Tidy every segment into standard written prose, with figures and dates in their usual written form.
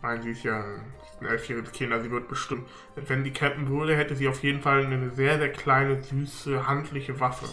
Nein, sie ist ja ein 11-jähriges Kind, also sie wird bestimmt, wenn sie campen würde, hätte sie auf jeden Fall eine sehr, sehr kleine, süße, handliche Waffe.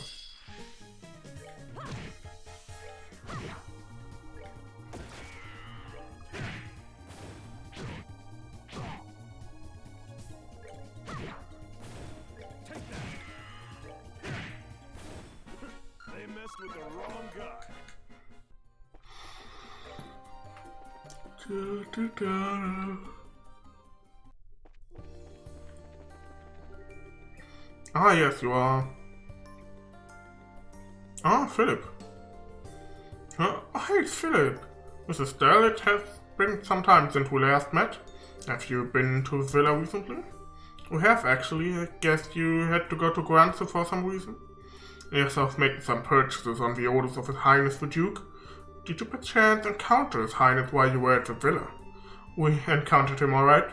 Ah, yes, you are. Ah, Philip. Huh? Oh, hey, it's Philip. Mrs. Estelle, it has been some time since we last met. Have you been to the villa recently? We have, actually. I guess you had to go to Grancel for some reason. Yes, I was making some purchases on the orders of His Highness the Duke. Did you perchance encounter His Highness while you were at the villa? We encountered him, alright.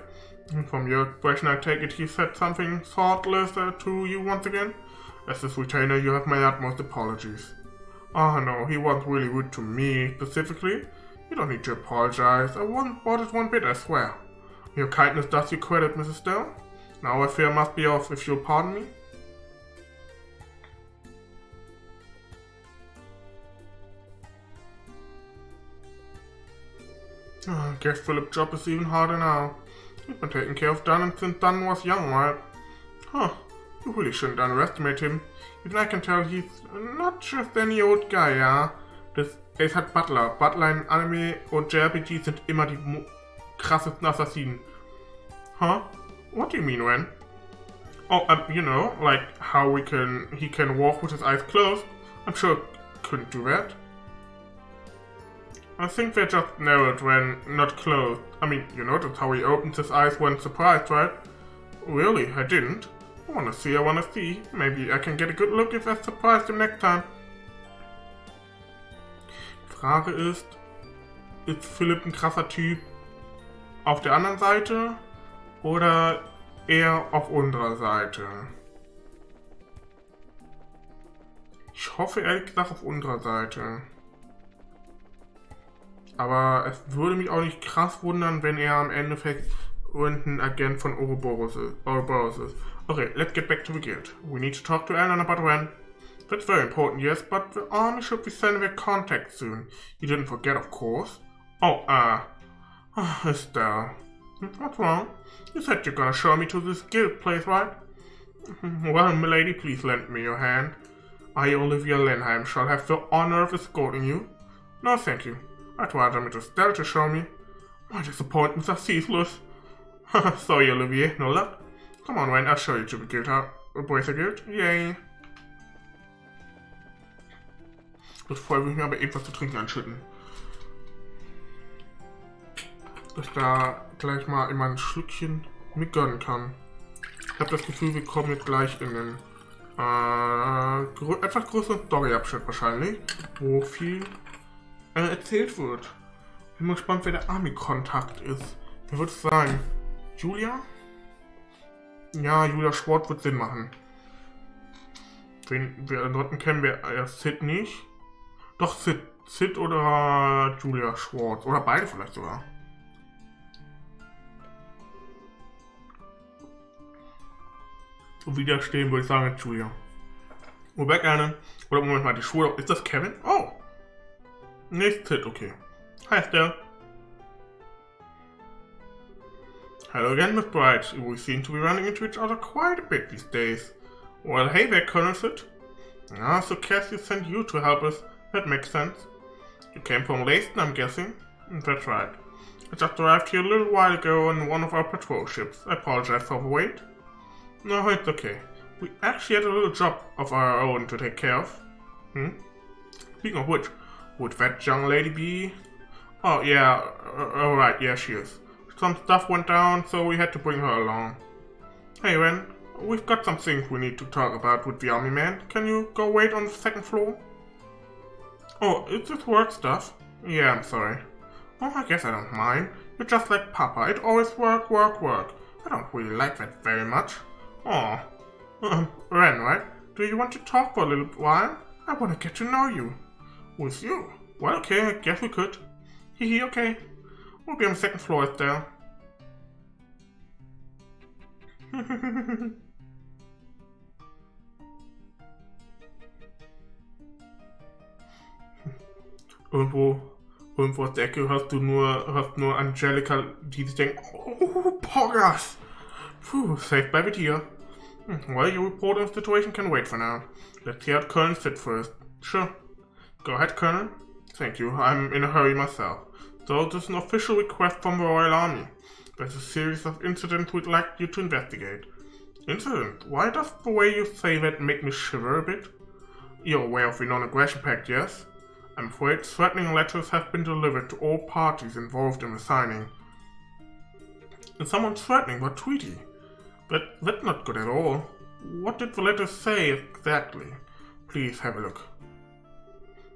From your expression, I take it he said something thoughtless to you once again? As his retainer, you have my utmost apologies. Oh no, he wasn't really rude to me, specifically. You don't need to apologize. I wasn't bothered one bit, I swear. Your kindness does you credit, Mrs. Stone. Now I fear I must be off, if you'll pardon me. I guess Philip's job is even harder now. He's been taking care of Dunn since Dunn was young, right? Huh, you really shouldn't underestimate him. Even I can tell he's not just any old guy, ja? Er ist halt Butler. Butler in Anime und JRPG sind immer die krassesten Assassinen. Huh? What do you mean, Ren? Oh, you know, like how he can walk with his eyes closed. I'm sure couldn't do that. I think they're just narrowed when not closed. I mean, you noticed how he opens his eyes when surprised, right? Really? I didn't. I wanna see. Maybe I can get a good look if I surprise him next time. Die Frage ist Philipp ein krasser Typ auf der anderen Seite oder eher auf unserer Seite? Ich hoffe ehrlich gesagt auf unserer Seite. Aber es würde mich auch nicht krass wundern, wenn er am Endeffekt irgendein Agent von Ouroboros ist. Okay, let's get back to the guild. We need to talk to Ellen about Ren. That's very important, yes, but the army should be sending their contact soon. You didn't forget, of course. Oh, Estelle. What's wrong? You said you're gonna show me to this guild place, right? Well, milady, please lend me your hand. I, Olivia Lenheim, shall have the honor of escorting you. No, thank you. I'd rather Mr. Estelle to show me. My disappointments are ceaseless. Sorry, Olivier, no luck. Come on, Wayne, I'll show you to the guild. Bracer Guild. Yay. Bevor wir mir aber etwas zu trinken anschütten. Dass ich da gleich mal immer ein Schlückchen mit gönnen kann. Ich habe das Gefühl, wir kommen jetzt gleich in den etwas größeren Story-Abschnitt wahrscheinlich, wo viel erzählt wird. Bin mal gespannt, wer der Army-Kontakt ist. Wer wird es sein? Julia? Ja, Julia Schwartz wird Sinn machen. Wir ansonsten kennen wir Sid nicht. Doch, Sid oder Julia Schwartz. Oder beide vielleicht sogar. So widerstehen würde ich sagen, jetzt Julia. Wobei gerne. Oder Moment mal, die Schuhe. Ist das Kevin? Oh! Nicht Sid, okay. Hi, Estelle. Hello again, Miss Bright. We seem to be running into each other quite a bit these days. Well, hey there, Colonel Sid. Ah, so Cassie sent you to help us. That makes sense. You came from letzten, I'm guessing? That's right. I just arrived here a little while ago on one of our patrol ships. I apologize for the wait. No, it's okay. We actually had a little job of our own to take care of. Speaking of which, would that young lady be? Oh, yeah, alright, yeah, she is. Some stuff went down, so we had to bring her along. Hey, Ren, we've got some things we need to talk about with the army man. Can you go wait on the second floor? Oh, is this work stuff? Yeah, I'm sorry. Oh, I guess I don't mind. You're just like Papa. It always work, work, work. I don't really like that very much. Oh. Ren, right? Do you want to talk for a little while? I want to get to know you. With you? Well, okay, I guess we could. Hehe, okay. We'll be on the second floor, Estelle. Irgendwo aus der Ecke hörst du nur Angelika, die sich denkt, oh, Poggers! Phew, safe by with here. Well, your report on the situation can wait for now. Let's hear out Colonel sit first. Sure. Go ahead, Colonel. Thank you, I'm in a hurry myself. So, this is an official request from the Royal Army. There's a series of incidents we'd like you to investigate. Incident? Why does the way you say that make me shiver a bit? You're aware of the non-aggression pact, yes? I'm afraid threatening letters have been delivered to all parties involved in the signing. And someone's threatening the treaty? That's not good at all. What did the letters say exactly? Please have a look.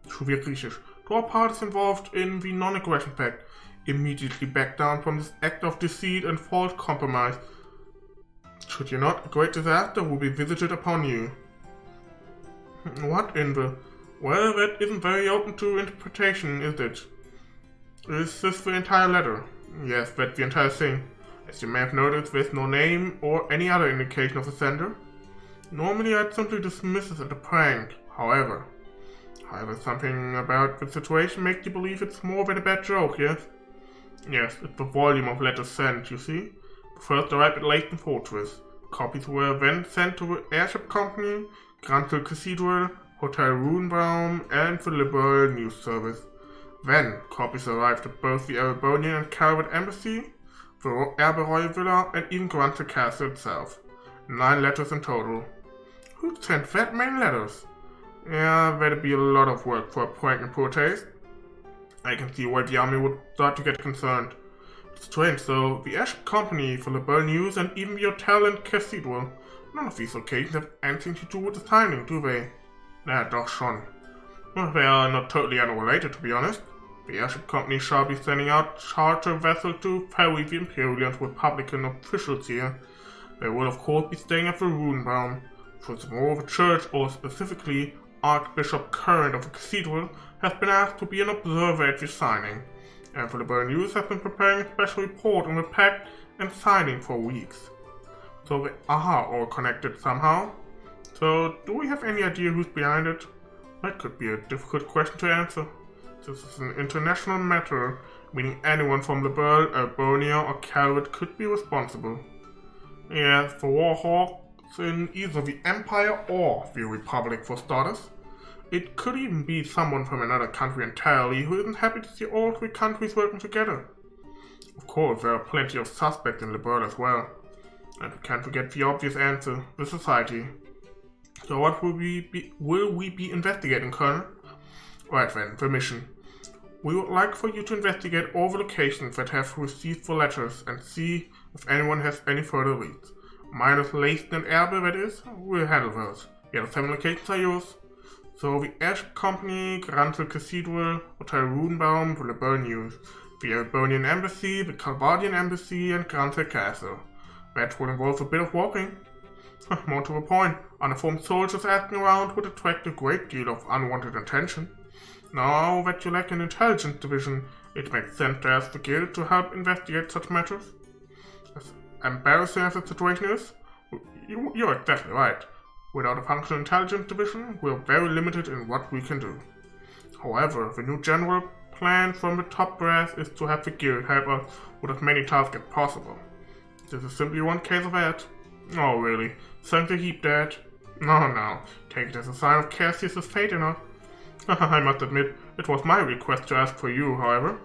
Schwer Griechisch. To all parties involved in the non-aggression pact, immediately back down from this act of deceit and false compromise. Should you not, a great disaster will be visited upon you. What in the... Well, that isn't very open to interpretation, is it? Is this the entire letter? Yes, that's the entire thing. As you may have noticed, there's no name or any other indication of the sender. Normally I'd simply dismiss this as a prank, however, something about the situation makes you believe it's more than a bad joke, yes? Yes, it's the volume of letters sent, you see? The first arrived at Letzten Fortress. Copies were then sent to the airship company, Grancel Cathedral, Hotel Runebaum, and the Liberal News Service. Then, copies arrived at both the Erebonian and Calvert Embassy, the Royal Villa, and even Grancel Castle itself. 9 letters in total. Who sent that many letters? Yeah, that'd be a lot of work for a prank in poor taste. I can see why the army would start to get concerned. It's strange though, the airship company, the Liberal News, and even the Hotel and Cathedral, none of these occasions have anything to do with the signing, do they? Doch schon. Well, they are not totally unrelated, to be honest. The airship company shall be sending out charter vessels to ferry the Imperial and Republican officials here. They will of course be staying at the Runebaum. Furthermore, the church, or specifically Archbishop Current of the Cathedral, has been asked to be an observer at the signing, and the Liberal News has been preparing a special report on the pact and signing for weeks. So they are all connected somehow. So, do we have any idea who's behind it? That could be a difficult question to answer. This is an international matter, meaning anyone from Liberal, Erebonia, or Calvert could be responsible. Yes, the war hawks in either the Empire or the Republic for starters. It could even be someone from another country entirely who isn't happy to see all 3 countries working together. Of course, there are plenty of suspects in Liberal as well. And we can't forget the obvious answer, the society. So what will we be investigating, Colonel? Right then, the mission. We would like for you to investigate all the locations that have received the letters and see if anyone has any further leads. Minus Letzten and Erbe, that is, we'll handle those. The other 7 locations are yours. So the airship company, Grancel Cathedral, Hotel Runebaum, the Liberal News, the Erebonian Embassy, the Calvardian Embassy, and Grancel Castle. That would involve a bit of walking. More to the point, uniformed soldiers asking around would attract a great deal of unwanted attention. Now that you lack an intelligence division, it makes sense to ask the guild to help investigate such matters. As embarrassing as the situation is, you're exactly right. Without a functional intelligence division, we're very limited in what we can do. However, the new general plan from the top brass is to have the guild help us with as many tasks as possible. This is simply one case of that. Oh really? Thank the heap, Dad. No, take it as a sign of Cassius' fate enough. I must admit, it was my request to ask for you, however.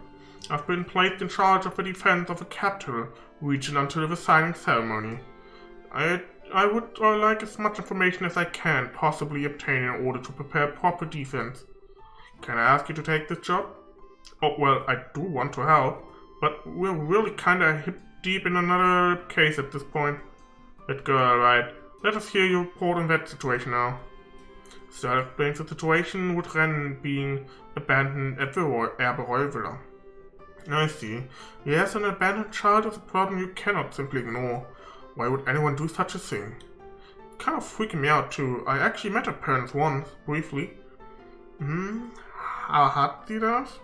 I've been placed in charge of the defense of the capital region until the signing ceremony. I would like as much information as I can possibly obtain in order to prepare proper defense. Can I ask you to take this job? Oh, well, I do want to help, but we're really kinda hip deep in another case at this point. That girl, right. Let us hear your report on that situation now. Estelle explains the situation with Ren being abandoned at the Royal Villa. I see. Yes, an abandoned child is a problem you cannot simply ignore. Why would anyone do such a thing? It's kind of freaking me out too. I actually met her parents once, briefly. How hat sie das?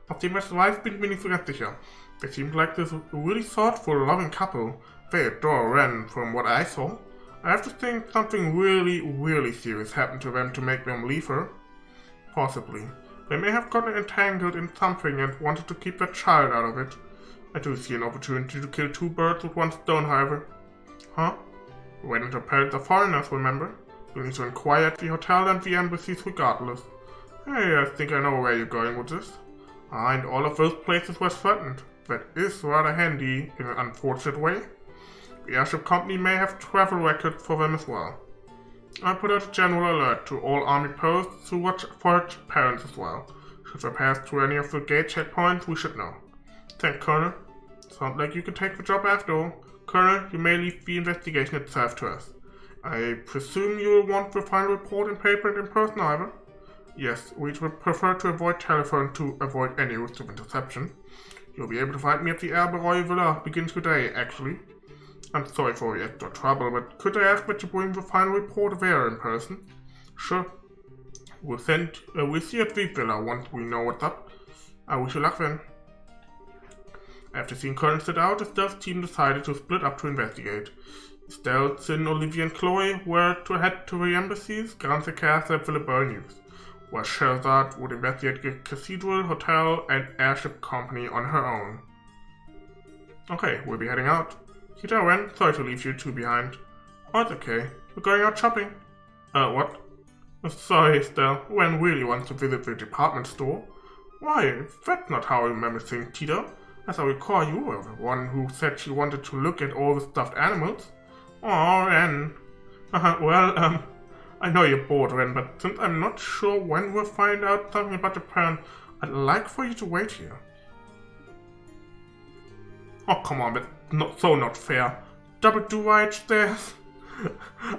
Auf dem Wife bin ich mir nicht so ganz sicher. They seemed like this really thoughtful, loving couple. They adore Ren from what I saw. I have to think something really serious happened to them to make them leave her. Possibly. They may have gotten entangled in something and wanted to keep their child out of it. I do see an opportunity to kill 2 birds with 1 stone, however. Huh? Ren and her parents are foreigners, remember? You'll need to inquire at the hotel and the embassies regardless. Hey, I think I know where you're going with this. And all of those places were threatened. That is rather handy in an unfortunate way. The airship company may have travel records for them as well. I put out a general alert to all army posts to watch for her parents as well. Should they pass through any of the gate checkpoints, we should know. Thanks, Colonel. Sounds like you can take the job after all. Colonel, you may leave the investigation itself to us. I presume you will want the final report in paper and in person, however? Yes, we would prefer to avoid telephone to avoid any risk of interception. You'll be able to find me at the Erberoy Villa begins today, actually. I'm sorry for the extra trouble, but could I ask that you bring the final report there in person? Sure. We'll see you at the villa once we know what's up. I wish you luck then. After seeing Colonel sit out, Estelle's team decided to split up to investigate. Estelle, Sin, Olivia, and Chloe were to head to the embassies, Grancel Castle, and Philippa News, where Scheherazade would investigate the cathedral, hotel, and airship company on her own. Okay, we'll be heading out. Tita, Ren, sorry to leave you 2 behind. Oh, it's okay. We're going out shopping. What? Sorry, Estelle. Ren really wants to visit the department store. Why, that's not how I remember things, Tita. As I recall, you were the one who said she wanted to look at all the stuffed animals. Oh, Ren. Well, I know you're bored, Ren, but since I'm not sure when we'll find out something about Japan, I'd like for you to wait here. Oh, come on, but not fair. Double do-I stairs?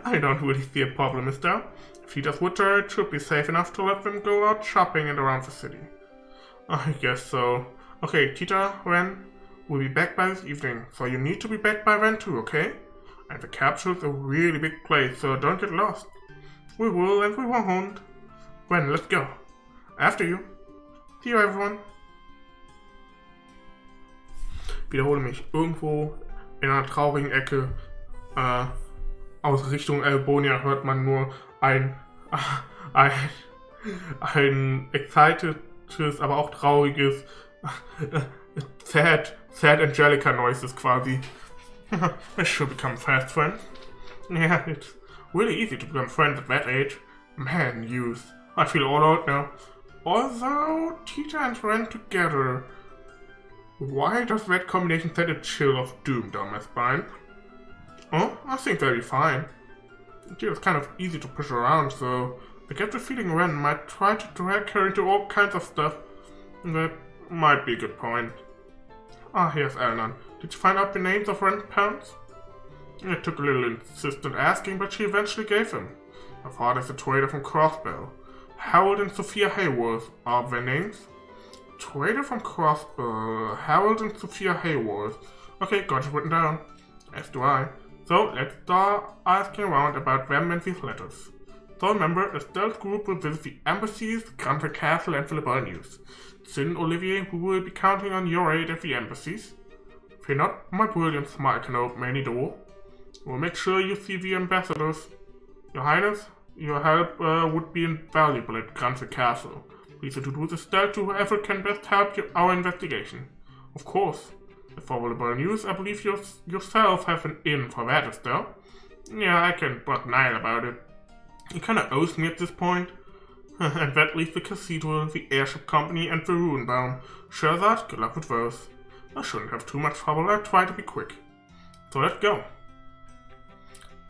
I don't really see a problem, is there? If he does Twitter, it should be safe enough to let them go out shopping and around the city. I guess so. Okay, Tita, Ren, we'll be back by this evening, so you need to be back by then too, okay? And the capsule's a really big place, so don't get lost. We will and we won't. Ren, let's go. After you. See you, everyone. Wiederhole mich. Irgendwo in einer traurigen Ecke aus Richtung Albonia hört man nur ein excitedes, aber auch trauriges sad Angelica noises quasi. I should become fast friends. Yeah, it's really easy to become friends at that age. Man, youth. I feel all old now. Although Tita and Ren together, why does that combination send a chill of doom down my spine? Oh, I think they'll be fine. Tita's kind of easy to push around, so I get the feeling Ren might try to drag her into all kinds of stuff. That might be a good point. Ah, here's Eleanor. Did you find out the names of Ren's parents? It took a little insistent asking, but she eventually gave them. Her father's a trader from Crossbell. Harold and Sophia Hayworth are their names. Trader from Crossbell, Harold and Sophia Hayworth. Okay, got it written down. As do I. So, let's start asking around about them and these letters. So remember, Estelle's group will visit the embassies, Grancel Castle, and Philippa News. Sin, Olivier, we will be counting on your aid at the embassies. Fear not, my brilliant smile can open any door. We'll make sure you see the ambassadors. Your Highness, your help would be invaluable at Grancel Castle. Please introduce Estelle to whoever can best help our investigation. Of course. As for Philippa News, I believe you yourself have an in for that, Estelle. Yeah, I can but nile about it. He kinda owes me at this point. And that leaves the cathedral, the airship company, and the Ruinbaum. Scheherazade, good luck with those. I shouldn't have too much trouble, I'll try to be quick. So let's go.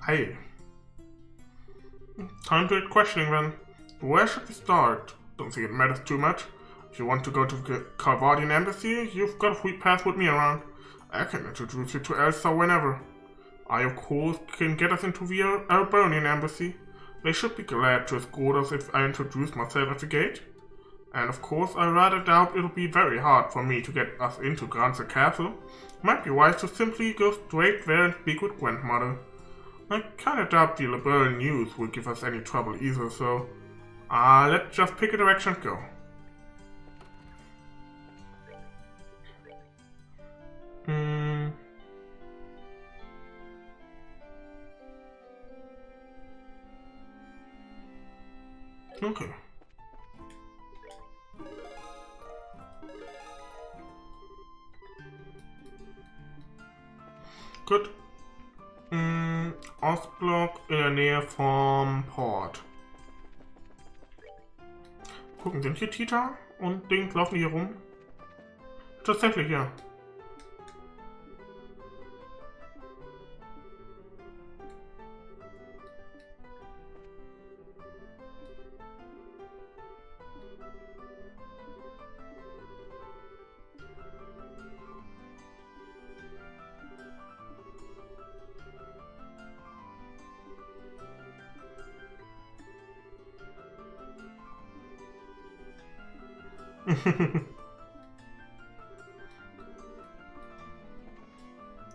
Aye. Time to get questioning then. Where should we start? Don't think it matters too much. If you want to go to the Calvardian embassy, you've got a free pass with me around. I can introduce you to Elsa whenever. I, of course, can get us into the Albanian embassy. They should be glad to escort us if I introduce myself at the gate. And of course, I rather doubt it'll be very hard for me to get us into Grancel Castle. Might be wise to simply go straight there and speak with Grandmother. I kinda doubt the Liberal News will give us any trouble either, so let's just pick a direction and go. Okay. Gut. Ostblock in der Nähe vom Port. Gucken, sind hier Tita und Dings laufen hier rum? Tatsächlich, ja.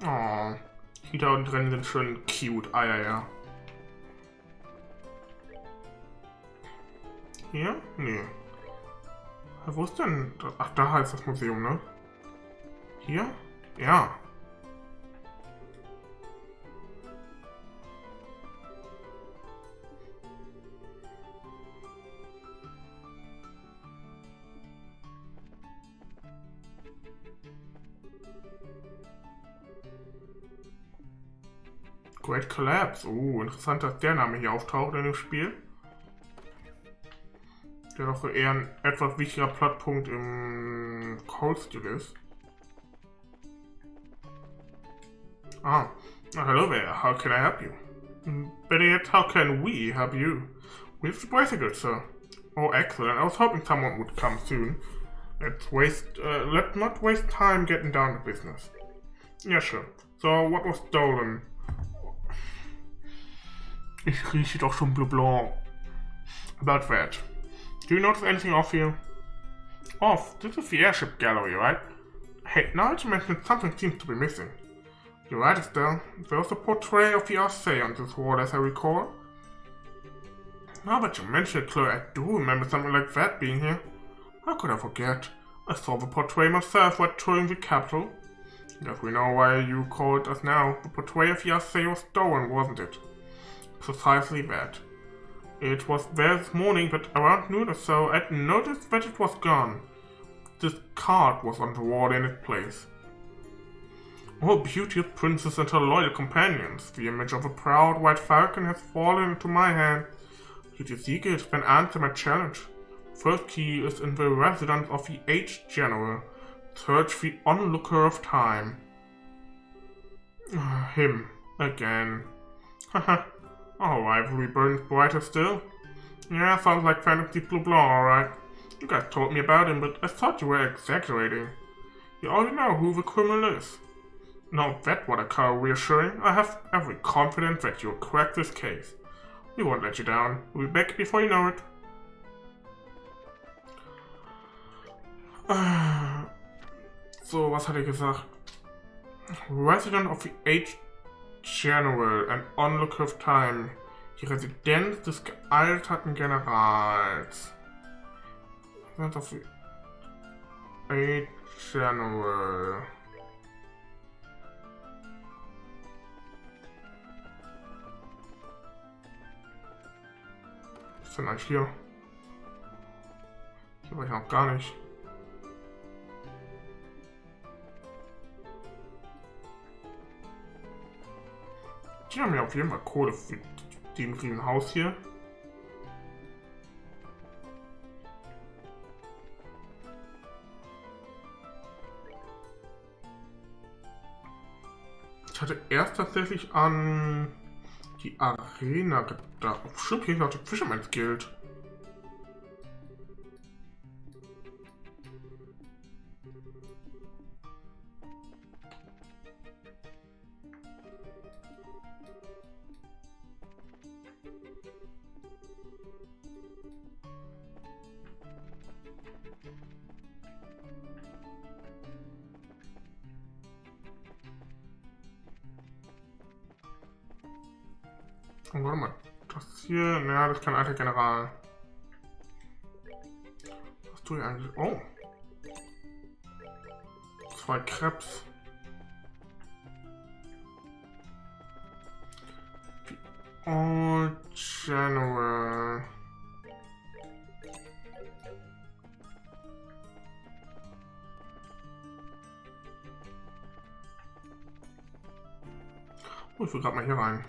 Oh, Tita und Rennen sind schon cute. Ah ja, ja. Hier? Nee. Wo ist denn? Ach, da heißt das Museum, ne? Hier? Ja. Great Collapse. Oh, interessant, dass der Name hier auftaucht in dem Spiel. Der doch eher ein etwas wichtiger Plotpunkt im Cold-Stil ist. Ah, hello there. How can I help you? Better yet, how can we help you? We have the bicycle, sir. Oh, excellent. I was hoping someone would come soon. Let's not waste time getting down to business. Yeah, sure. So, what was stolen? Ich rieche doch schon Bleu Blanc. About that. Do you notice anything off here? Off? This is the airship gallery, right? Hey, now that you mention it, something seems to be missing. You're right, Estelle. There's a portrait of the Arcee on this wall, as I recall. Now that you mention it, Chloe, I do remember something like that being here. How could I forget? I saw the portrait myself while touring the capital. Guess we know why you called us now. The portrait of the Arcee was stolen, wasn't it? Precisely that. It was there this morning, but around noon or so, I'd noticed that it was gone. This card was on the wall in its place. Oh, beauteous princess and her loyal companions, the image of a proud white falcon has fallen into my hand. Did you seek it? Then answer my challenge. First key is in the residence of the aged general. Search the onlooker of time. Him. Again. Haha. Our rivalry burns brighter still. Yeah, sounds like fantasy Bleu Blanc, alright. You guys told me about him, but I thought you were exaggerating. You already know who the criminal is. Now that's what I call reassuring. I have every confidence that you'll crack this case. We won't let you down. We'll be back before you know it. So, was hat er gesagt? Resident of the Aged General, an onlooker of time. Die Residenz des gealterten Generals. Resident of the Aged General. Was ist denn eigentlich hier? Hier war ich noch gar nicht. Die haben ja auf jeden Fall Kohle für den riesen Haus hier. Ich hatte erst tatsächlich an die Arena gedacht. Oh, stimmt, hier ist noch die Fisherman's Guild. Oh, warte mal. Das hier, naja, das ist kein alter General. Was tue ich eigentlich? Oh. 2 Krebs. The Old General. Oh, ich will gerade mal hier rein.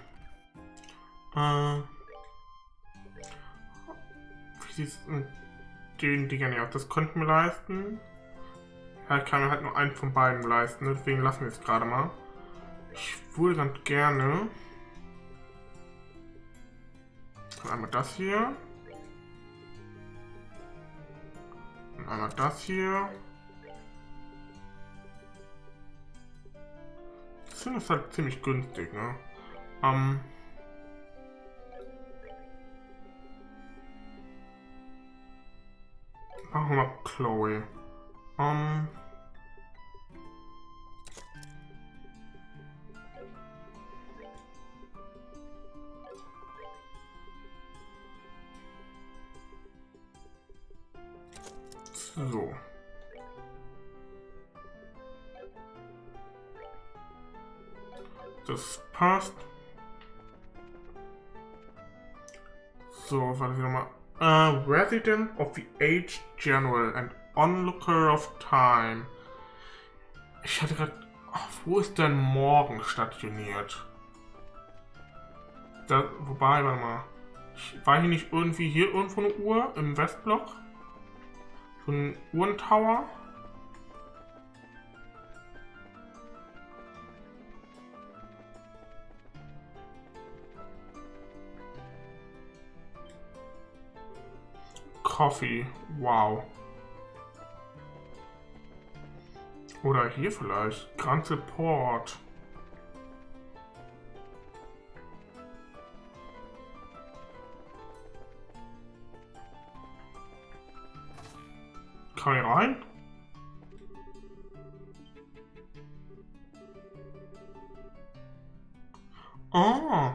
Wie sieht es mit den Dingern aus? Das könnten wir leisten. Ja, ich kann mir halt nur einen von beiden leisten, deswegen lassen wir es gerade mal. Ich würde ganz gerne einmal das hier und einmal das hier. Das ist halt ziemlich günstig, ne? Machen wir mal Chloe. So. Das passt. So, warte ich nochmal. Resident of the Age General and Onlooker of Time. Ich hatte gerade... Wo ist denn morgen stationiert? Da, wobei, warte mal. War hier nicht irgendwie hier irgendwo eine Uhr im Westblock? So ein Uhrentower? Coffee, wow. Oder hier vielleicht. Grancel Port. Kann ich rein? Oh.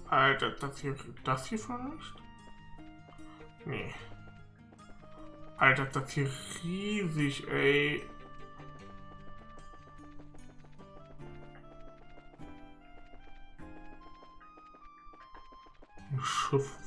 Alter, das hier vielleicht? Nee. Alter, das hier riesig, ey. Ein Schiff.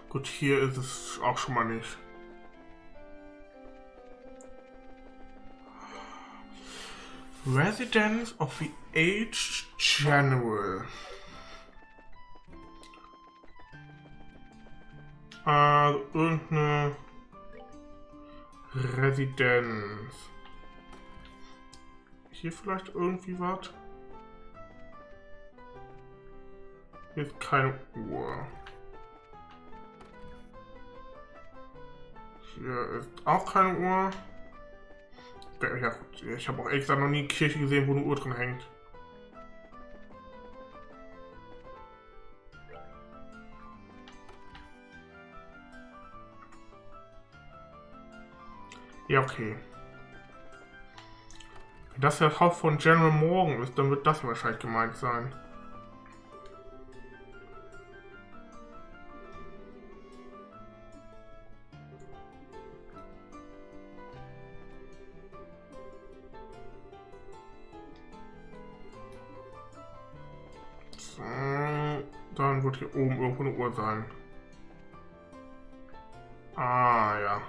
Gut, hier ist es auch schon mal nicht. Residence of the Age General. Irgendeine Residenz. Hier vielleicht irgendwie was? Hier ist keine Uhr. Hier ist auch keine Uhr. Ja, ich habe auch ehrlich gesagt noch nie eine Kirche gesehen, wo eine Uhr drin hängt. Ja, okay. Wenn das das Haus von General Morgan ist, dann wird das wahrscheinlich gemeint sein. Dann wird hier oben irgendwo eine Uhr sein. Ah, ja.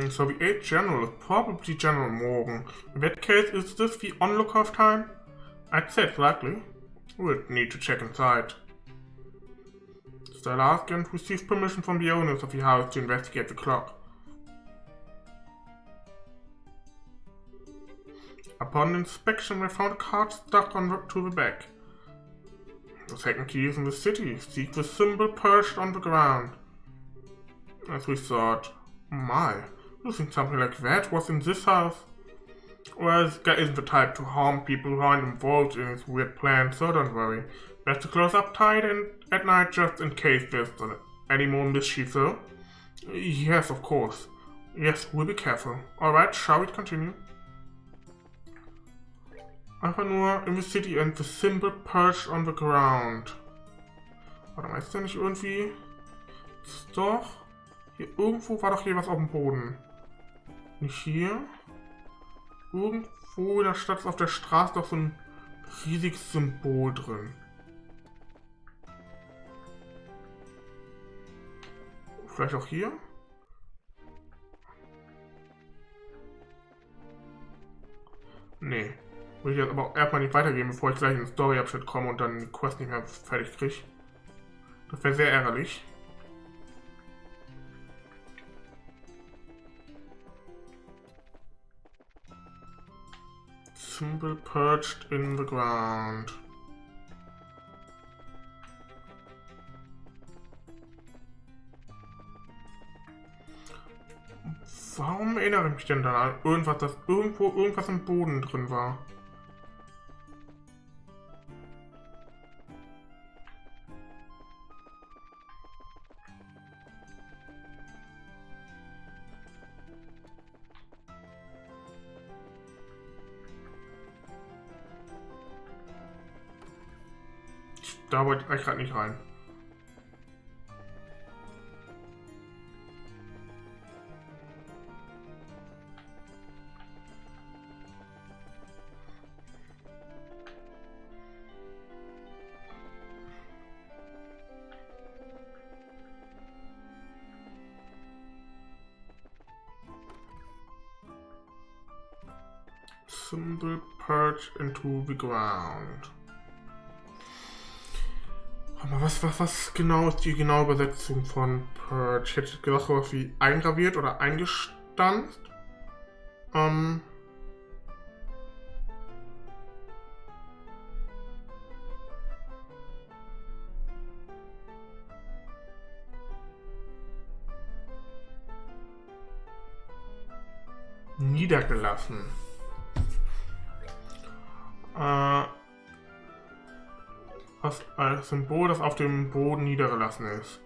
So the 8th General is probably General Morgan. In that case, is this the onlooker of time? I'd say it's likely. We'll need to check inside. Estelle asked and received permission from the owners of the house to investigate the clock. Upon inspection, we found a card stuck to the back. The second key is in the city. Seek the symbol perched on the ground. As we thought, my, you think something like that was in this house? Well, this guy isn't the type to harm people who aren't involved in his weird plan, so don't worry. Best to close up tight and at night just in case there's any more mischief though. Yes, of course. Yes, we'll be careful. Alright, shall we continue? Einfach nur in the city and the symbol perched on the ground. Warte mal, ist da nicht irgendwie... Ist doch... Hier irgendwo war doch hier was auf dem Boden. Nicht hier. Irgendwo in der Stadt ist auf der Straße doch so ein riesiges Symbol drin. Vielleicht auch hier? Nee. Will ich jetzt aber auch erstmal nicht weitergehen, bevor ich gleich in den Story-Abschnitt komme und dann die Quest nicht mehr fertig kriege. Das wäre sehr ärgerlich. Symbol perched in the ground. Warum erinnere ich mich denn dann an irgendwas, dass irgendwo irgendwas im Boden drin war? Da wollte ich gerade nicht rein. Symbol perched into the ground. Aber was genau ist die genaue Übersetzung von Perch? Ich hätte gesagt, sowas wie eingraviert oder eingestanzt. Niedergelassen. Was als Symbol, das auf dem Boden niedergelassen ist.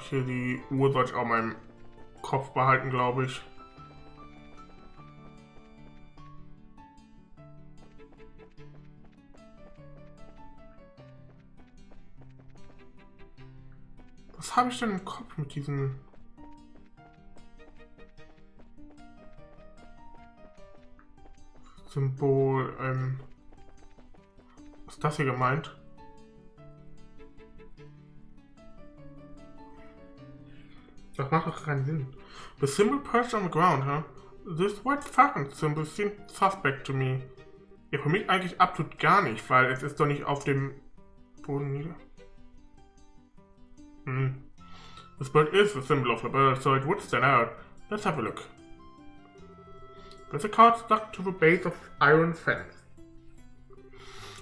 Hier die Uhr sollte ich auch mal im Kopf behalten, glaube ich. Was habe ich denn im Kopf mit diesem Symbol? Was ist das hier gemeint? Das macht doch keinen Sinn. The symbol perched on the ground, huh? This white fucking symbol seems suspect to me. Ja, für mich eigentlich absolut gar nicht, weil es ist doch nicht auf dem Boden nieder. This bird is the symbol of the bird, so it would stand out. Let's have a look. There's a card stuck to the base of iron fence.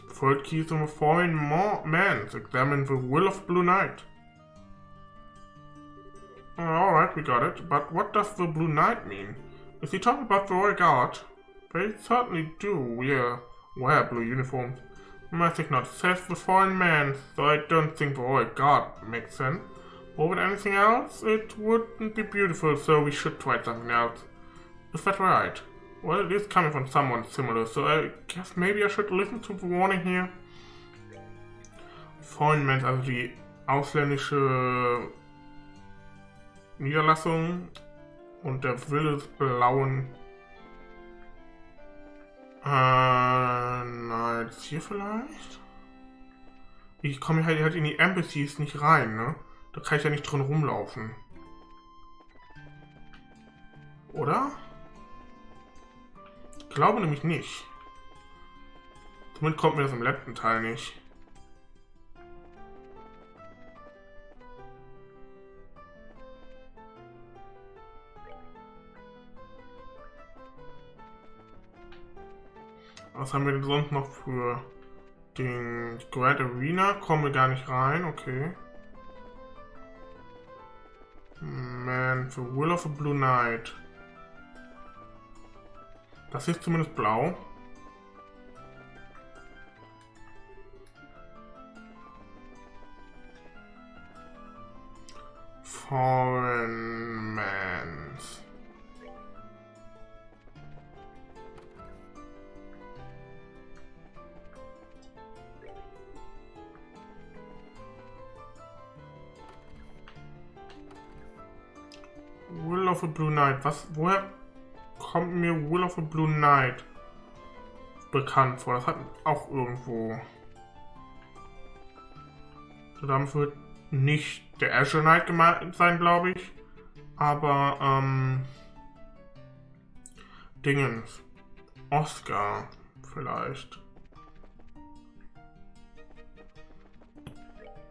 The third key is on the foreign man to examine the will of Blue Knight. Alright, we got it. But what does the Blue Knight mean? Is he talking about the Royal Guard? They certainly do wear blue uniforms. I think not. Says the foreign man, so I don't think the Royal Guard makes sense. Or with anything else, it wouldn't be beautiful, so we should try something else. Is that right? Well, it is coming from someone similar, so I guess maybe I should listen to the warning here. Foreign man, also die ausländische Niederlassung und der Wille des Blauen. Nein, das hier vielleicht? Ich komme halt in die Embassies nicht rein, ne? Da kann ich ja nicht drin rumlaufen. Oder? Ich glaube nämlich nicht. Zumindest kommt mir das im letzten Teil nicht. Was haben wir denn sonst noch für den Grand Arena? Kommen wir gar nicht rein, okay. Man, The Will of a Blue Knight. Das ist zumindest blau. Foreign Mans. Will of a Blue Knight. Woher kommt mir Will of a Blue Knight bekannt vor? Das hat auch irgendwo. So, damit wird nicht der Azure Knight gemeint sein, glaube ich. Aber, Dingens. Oscar, vielleicht.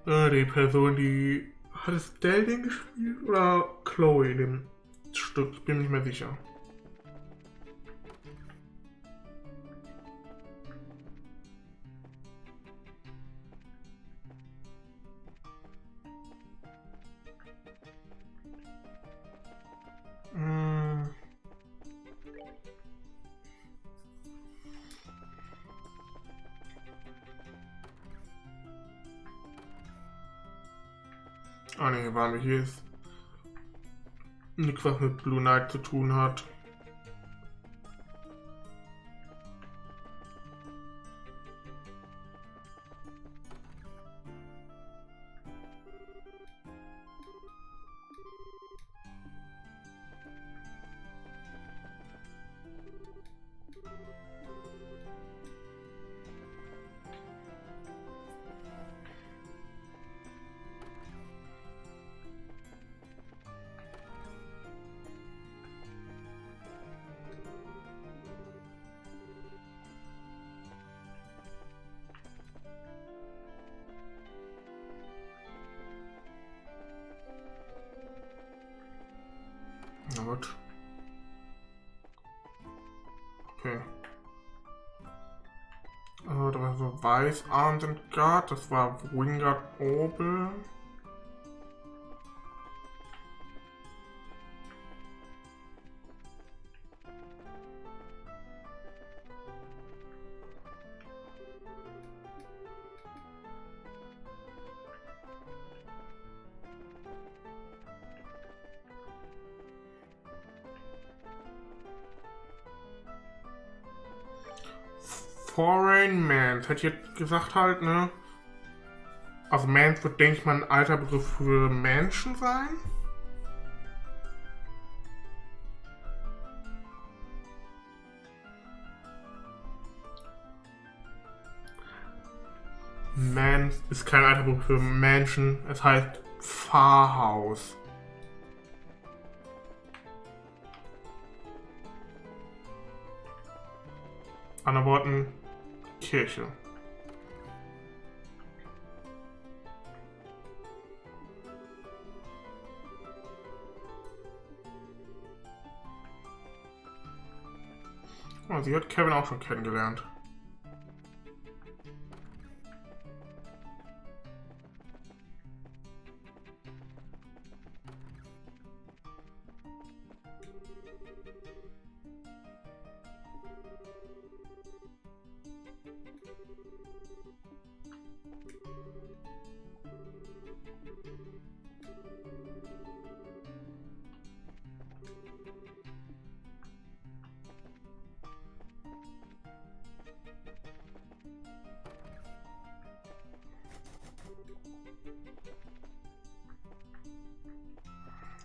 Die Person, die. Hat Estelle den gespielt? Oder Chloe in dem Stück? Ich bin mir nicht mehr sicher. Ah ne, waren wir hier. Ist nichts, was mit Blue Knight zu tun hat. Na gut. Okay. Da war so Weißarmed and Guard, das war Wingard Obel. Foreign Mans, hätte ich jetzt gesagt halt, ne? Also Mans wird, denke ich mal, ein alter Begriff für Menschen sein. Mans ist kein alter Begriff für Menschen, es heißt Pfarrhaus. Anderen Worten, Kirche. Oh, sie hat Kevin auch schon kennengelernt.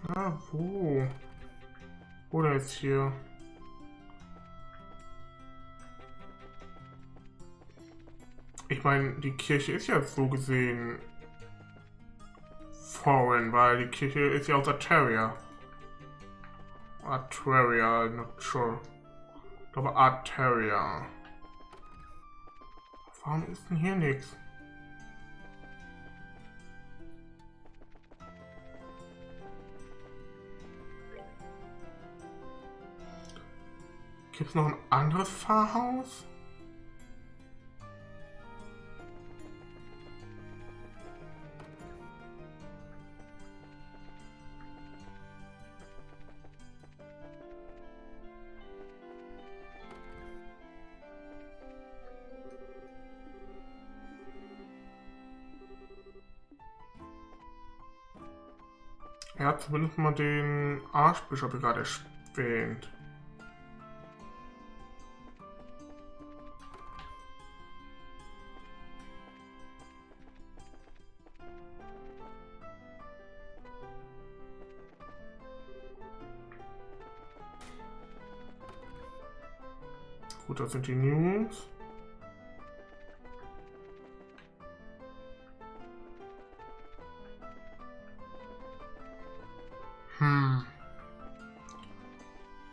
Ah, wo? Wo denn jetzt hier? Ich meine, die Kirche ist ja so gesehen foreign, weil die Kirche ist ja aus Arteria. Arteria, not sure. Ich glaube Arteria. Warum ist denn hier nichts? Gibt es noch ein anderes Pfarrhaus? Er hat zumindest mal den Archbischof gerade erwähnt. Gut, das sind die News.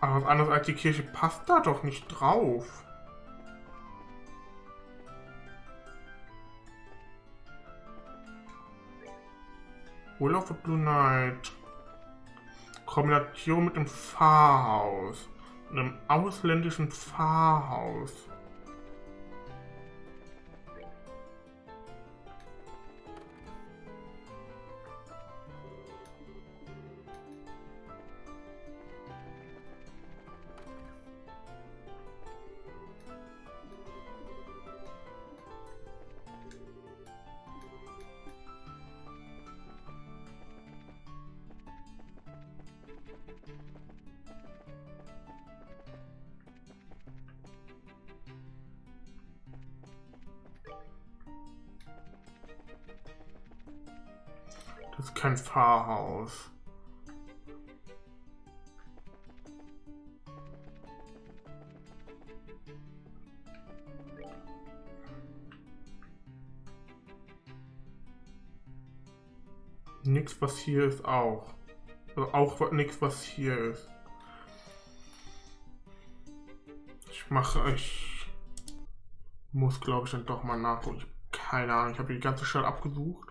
Aber was anderes als die Kirche passt da doch nicht drauf. Will of the Blue Knight. Kombination mit dem Pfarrhaus. Einem ausländischen Pfarrhaus. Das ist kein Pfarrhaus. Nix, was hier ist, auch. Also auch nichts, was hier ist. Ich muss, glaube ich, dann doch mal nachgucken. Keine Ahnung, ich habe die ganze Stadt abgesucht.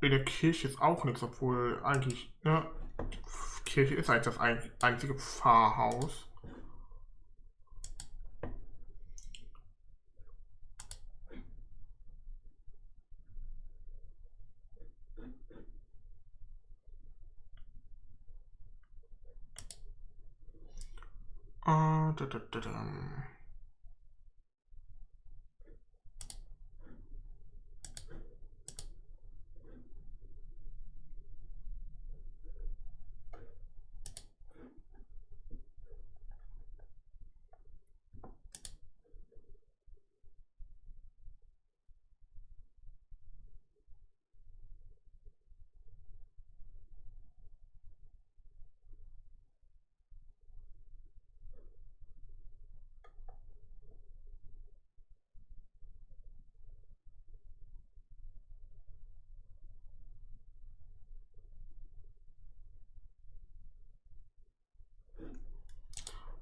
In der Kirche ist auch nichts, obwohl eigentlich, ne, die Kirche ist eigentlich das einzige Pfarrhaus.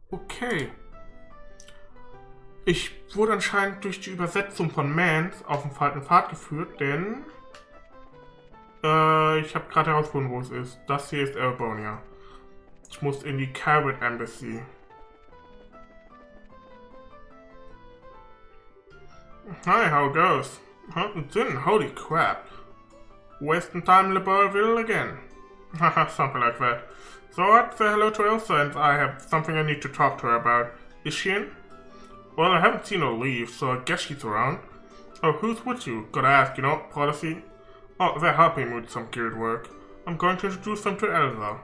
Okay. Ich wurde anscheinend durch die Übersetzung von Mans auf den falschen Pfad geführt, denn ich habe gerade herausgefunden, wo es ist. Das hier ist Albonia. Ich muss in die Carrot Embassy. Hi, how it goes? Then, holy crap. Wasting time in Liberville again. Haha, something like that. So I'd say hello to Elsa and I have something I need to talk to her about. Is she in? Well, I haven't seen her leave, so I guess she's around. Oh, who's with you? Gotta ask, you know, policy. Oh, they're helping me with some geared work. I'm going to introduce them to Elsa.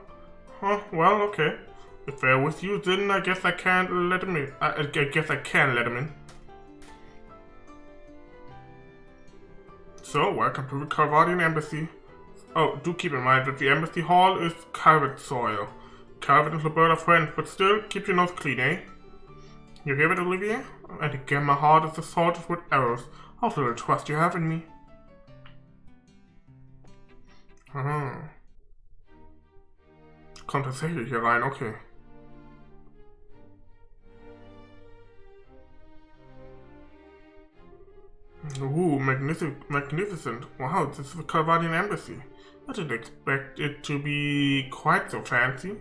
Huh, well, okay. If they're with you, then I guess I can't let them in. I guess I can let them in. So, welcome to the Carvadian Embassy. Oh, do keep in mind that the embassy hall is carved soil. Carved is a bird of friends, but still, keep your nose clean, eh? You hear it, Olivier? And again my heart is assaulted with arrows. How little trust you have in me. Kommt tatsächlich hier rein, okay. Ooh, magnificent. Wow, this is the Calvadian embassy. I didn't expect it to be quite so fancy.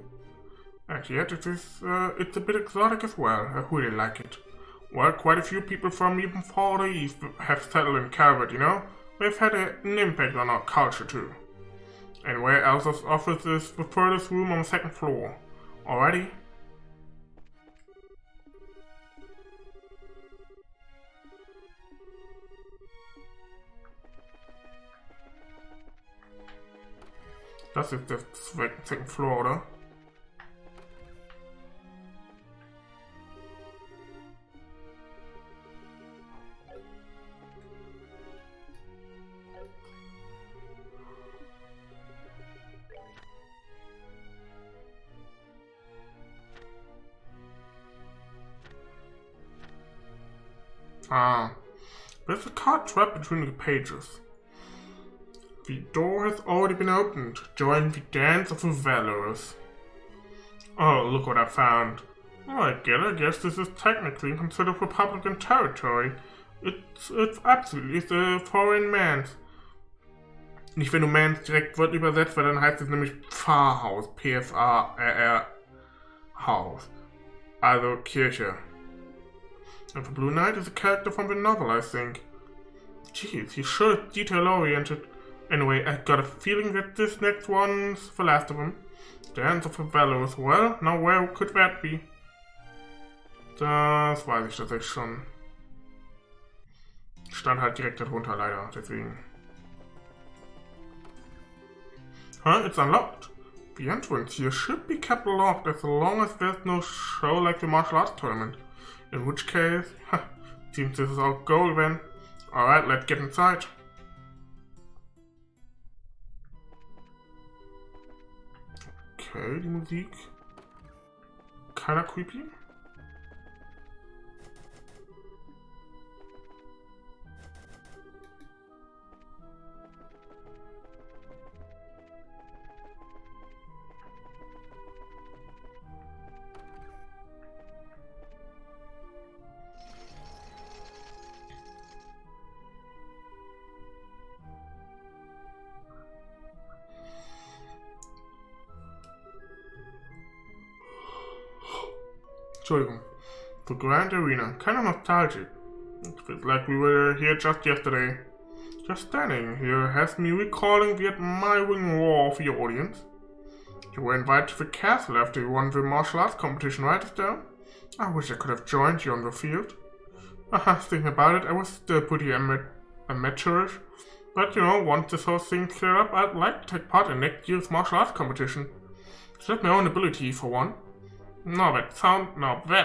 And yet it's a bit exotic as well. I really like it. Well, quite a few people from even farther east have settled in Calvert, you know? They've had an impact on our culture too. And where Elsa's office is the furthest room on the second floor. Alrighty. Das ist der second floor, oder? There's a card trapped between the pages. The door has already been opened. Join the dance of the valorous. Oh, look what I found. Oh, I guess this is technically considered Republican territory. It's absolutely the foreign man's. Nicht wenn du man's direkt Wort übersetzt, weil dann heißt es nämlich Pfarrhaus. P-F-A-R-R Haus. Also Kirche. And the Blue Knight is a character from the novel, I think. Jeez, he's sure detail-oriented. Anyway, I got a feeling that this next one's the last of them. Dance of the Valorous. Well, now where could that be? Das weiß ich tatsächlich schon. Stand halt direkt darunter leider, deswegen. Huh? It's unlocked. The entrance here should be kept locked as long as there's no show like the martial arts tournament. In which case, seems this is our goal then. Alright, let's get inside. Okay, die Musik. Kinda creepy. Entschuldigung. The Grand Arena. Kinda nostalgic. It feels like we were here just yesterday. Just standing here has me recalling the admiring roar of the audience. You were invited to the castle after you won the martial arts competition, right, Estelle? I wish I could have joined you on the field. Thinking about it, I was still pretty amateurish. But you know, once this whole thing cleared up, I'd like to take part in next year's martial arts competition. Just my own ability, for one. Now that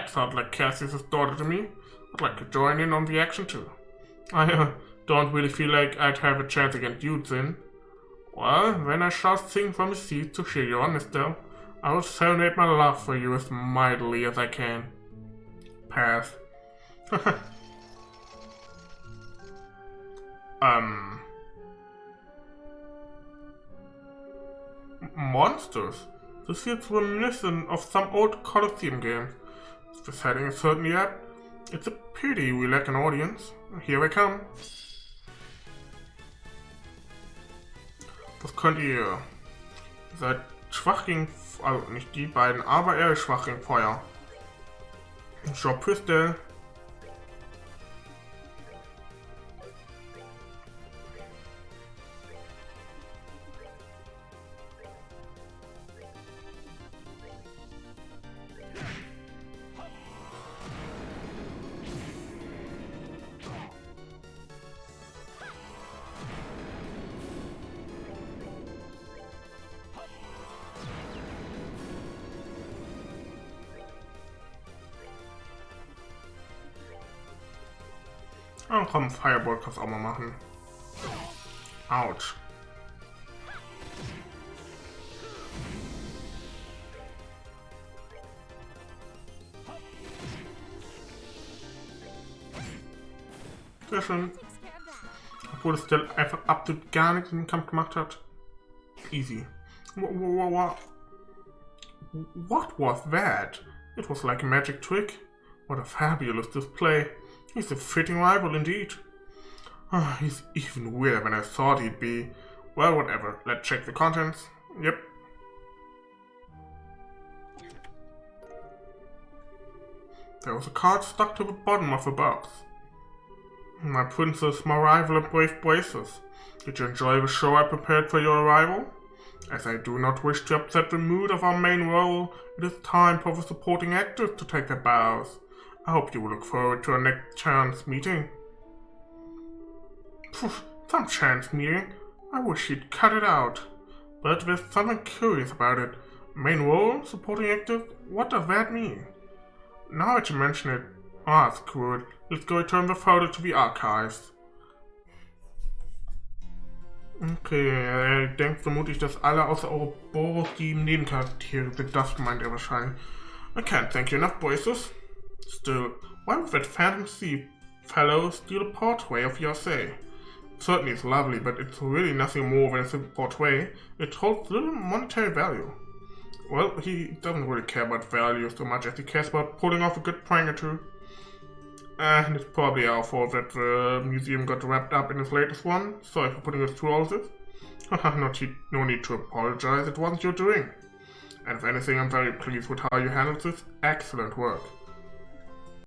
sounds like Cassius's daughter to me. I'd like to join in on the action too. I don't really feel like I'd have a chance against you, Zin. Well, then I shall sing from the seat to cheer you on, Estelle. I will serenade my love for you as mightily as I can. Pass. Monsters? This feels reminiscent of some old Colosseum games. The setting is certainly apt. It's a pity we lack an audience. Here I come. Was könnt ihr? Ihr seid schwach gegen, also nicht die beiden, aber er ist schwach gegen Feuer. Job für Estelle. Oh komm, Fireball kannst auch mal machen. Autsch. Sehr schön. Obwohl Estelle einfach absolut gar nichts in den Kampf gemacht hat. Easy. What was that? It was like a magic trick. What a fabulous display. He's a fitting rival indeed. He's even weirder than I thought he'd be. Well, whatever. Let's check the contents. Yep. There was a card stuck to the bottom of the box. My princess, my rival and brave braces. Did you enjoy the show I prepared for your arrival? As I do not wish to upset the mood of our main role, it is time for the supporting actors to take their bows. I hope you will look forward to our next chance meeting. Some chance meeting? I wish you'd cut it out. But there's something curious about it. Main role? Supporting actors? What does that mean? Now that you mention it, screw it. Let's go return the photo to the archives. Okay, denkt vermutlich, dass alle außer Ouroboros die Nebencharaktere sind. Das meint er wahrscheinlich. I can't thank you enough, braces. Still, why would that phantom thief fellow steal a portrait of your say? Certainly it's lovely, but it's really nothing more than a simple portrait. It holds little monetary value. Well, he doesn't really care about value so much as he cares about pulling off a good prank or two. And it's probably our fault that the museum got wrapped up in his latest one. Sorry for putting us through all this. No need to apologize, it wasn't your doing. And if anything, I'm very pleased with how you handled this excellent work.